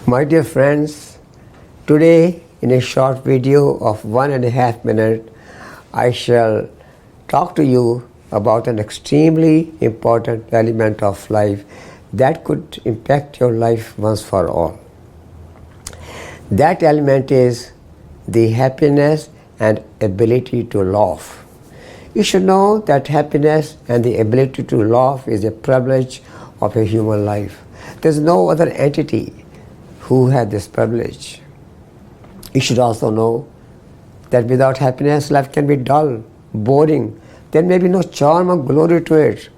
My dear friends, today in a short video of 1.5 minutes, I shall talk to you about an extremely important element of life that could impact your life once for all. That element is the happiness and ability to laugh. You should know that happiness and the ability to laugh is a privilege of a human life. There is no other entity who had this privilege. You should also know that without happiness, life can be dull, boring. There may be no charm or glory to it.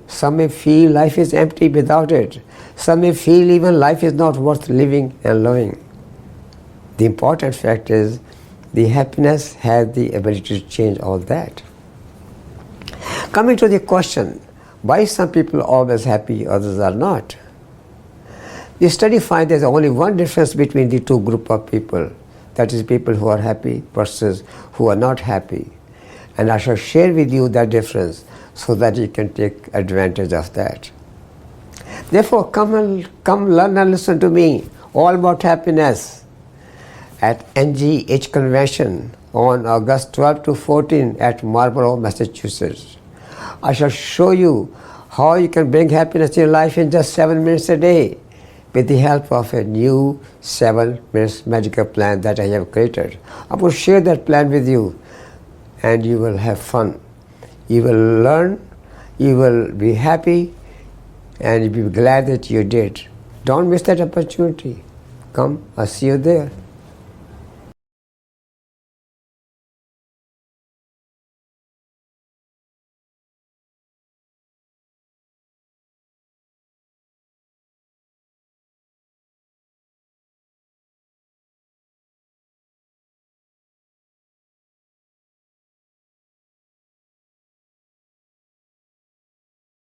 Some may feel life is empty without it. Some may feel even life is not worth living and loving. The important fact is the happiness has the ability to change all that. Coming to the question, why some people are always happy, others are not? The study finds there's only one difference between the two groups of people. That is, people who are happy versus who are not happy. And I shall share with you that difference so that you can take advantage of that. Therefore, come learn and listen to me all about happiness at NGH Convention on August 12 to 14 at Marlborough, Massachusetts. I shall show you how you can bring happiness in your life in just 7 minutes a day with the help of a new 7 minutes magical plan that I have created. I will share that plan with you and you will have fun. You will learn, you will be happy, and you'll be glad that you did. Don't miss that opportunity. Come, I'll see you there.